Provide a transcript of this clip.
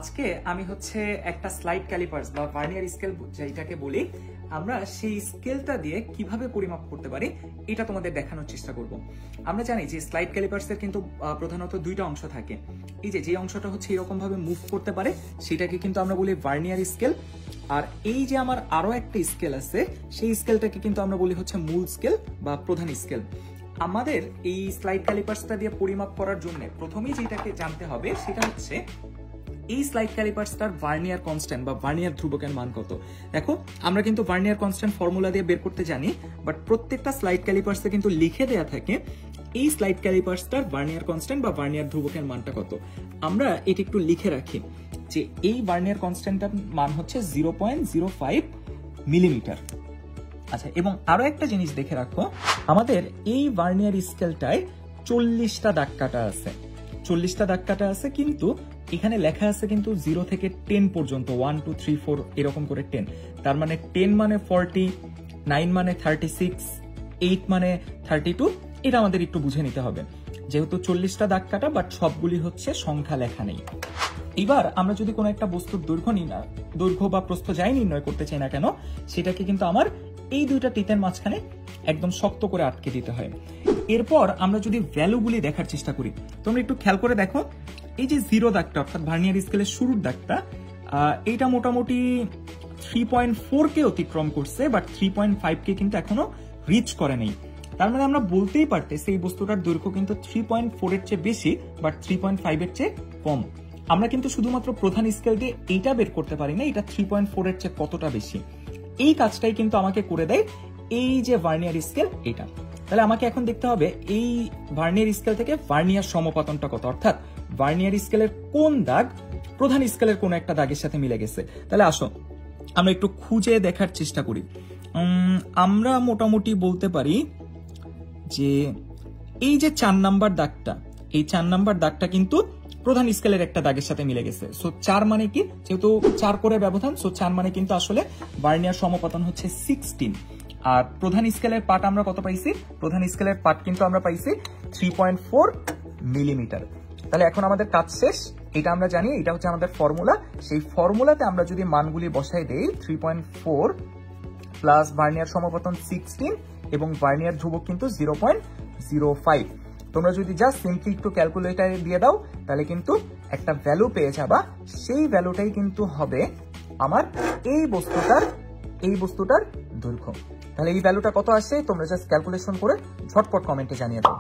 আজকে আমি হচ্ছে একটা স্লাইড ক্যালিপার্স বা ভার্নিয়ার স্কেল যেটাকে বলি আমরা সেই স্কেলটা দিয়ে কিভাবে পরিমাপ করতে পারি এটা তোমাদের দেখানোর চেষ্টা করব। আমরা জানি যে স্লাইড ক্যালিপার্সের কিন্তু প্রধানত দুইটা অংশ থাকে। এই যে অংশটা হচ্ছে এরকম ভাবে মুভ করতে পারে সেটাকে কিন্তু আমরা বলি ভার্নিয়ার স্কেল, আর এই যে আমার আরো একটা স্কেল আছে সেই স্কেলটাকে কিন্তু আমরা বলি হচ্ছে মূল স্কেল বা প্রধান স্কেল। আমাদের এই স্লাইড ক্যালিপার্সটা দিয়ে পরিমাপ করার জন্য প্রথমেই যেটাকে জানতে হবে সেটা হচ্ছে এই স্লাইড ক্যালিপার্সটার ভার্নিয়ার কনস্ট্যান্ট বা ভার্নিয়ার ধ্রুবকের মান কত। দেখো আমরা কিন্তু ভার্নিয়ার কনস্ট্যান্ট ফর্মুলা দিয়ে বের করতে জানি, বাট প্রত্যেকটা স্লাইড ক্যালিপার্সে কিন্তু লিখে দেয়া থাকে এই স্লাইড ক্যালিপার্সটার ভার্নিয়ার কনস্ট্যান্ট বা ভার্নিয়ার ধ্রুবকের মানটা কত। আমরা এটা একটু লিখে রাখি যে এই ভার্নিয়ার কনস্ট্যান্টটার মান হচ্ছে 0.05 মিলিমিটার। আচ্ছা, এবং আরো একটা জিনিস দেখে রাখো, আমাদের এই ভার্নিয়ার স্কেলটায় 40টা দাগ কাটা আছে, 40টা দাগ কাটা আছে, কিন্তু এখানে লেখা আছে কিন্তু 0 থেকে 10 পর্যন্ত, 1 2 3 4 এরকম করে 10। তার মানে 10 মানে 40, 9 মানে 36, 8 মানে 32। এটা আমাদের একটু বুঝে নিতে হবে, যেহেতু 40টা দাগ কাটা বাট সবগুলি হচ্ছে সংখ্যা লেখা নেই। এবার আমরা যদি কোনো একটা বস্তুর দৈর্ঘ্য বা প্রস্থ যাই নির্ণয় করতে চাই না কেন, সেটাকে কিন্তু আমার এই দুইটা টিতের মাঝখানে একদম শক্ত করে আটকে দিতে হয়। এরপর আমরা যদি ভ্যালুগুলি দেখার চেষ্টা করি, তোমরা একটু খেয়াল করে দেখো, এই যে 0 দাগটা অর্থাৎ ভার্নিয়ার স্কেলের শুরুর দাগটা, এইটা মোটামুটি 3.4 কে অতিক্রম করছে, বাট 3.5 কে কিন্তু এখনো রিচ করে নেই। তার মানে আমরা বলতেই পারতেছি এই বস্তুটার দৈর্ঘ্য কিন্তু 3.4 এর চেয়ে বেশি, বাট 3.5 এর চেয়ে কম। আমরা কিন্তু শুধুমাত্র প্রধান স্কেল দিয়ে এইটা বের করতে পারি না এটা 3.4 এর চেয়ে কতটা বেশি। এই কাজটাই কিন্তু আমাকে করে দেয় এই যে ভার্নিয়ার স্কেল এটা। তাহলে আমাকে এখন দেখতে হবে এই ভার্নিয়ার স্কেল থেকে ভার্নিয়ার সমপাতনটা কত, অর্থাৎ ভার্নিয়ার স্কেলের কোন দাগ প্রধান স্কেলের কোন একটা দাগের সাথে মিলে গেছে। তাহলে আসো আমরা একটু খুঁজে দেখার চেষ্টা করি। আমরা মোটামুটি বলতে পারি যে এই যে 4 নাম্বার দাগটা, এই 4 নাম্বার দাগটা কিন্তু প্রধান স্কেলের একটা দাগের সাথে মিলে গেছে। সো 4 মানে কি, যেহেতু 4 করে ব্যবধান, সো 4 মানে কিন্তু আসলে ভার্নিয়ার সমপাতন হচ্ছে 16। আর প্রধান স্কেলের পার্ট আমরা কত পাইছি, প্রধান স্কেলের পার্ট কিন্তু আমরা পাইছি 3.4 মিলিমিটার। তাহলে এখন আমাদের কাজ শেষ, এটা আমরা জানি, এটা হচ্ছে আমাদের ফর্মুলা। সেই ফর্মুলাতে আমরা যদি মানগুলি বসাই দেই 3.4 প্লাস ভার্নিয়ার সমপাতন 16 এবং ভার্নিয়ার ধ্রুবক কিন্তু 0.05, তোমরা যদি জাস্ট সিম্পলি একটু ক্যালকুলেটরে দিয়ে দাও তাহলে কিন্তু একটা ভ্যালু পেয়ে যাবা। সেই ভ্যালুটাই কিন্তু হবে আমার এই বস্তুটার দৈর্ঘ্য। তাহলে এই ভ্যালুটা কত আসে তোমরা জাস্ট ক্যালকুলেশন করে ঝটপট কমেন্টে জানিয়ে দাও।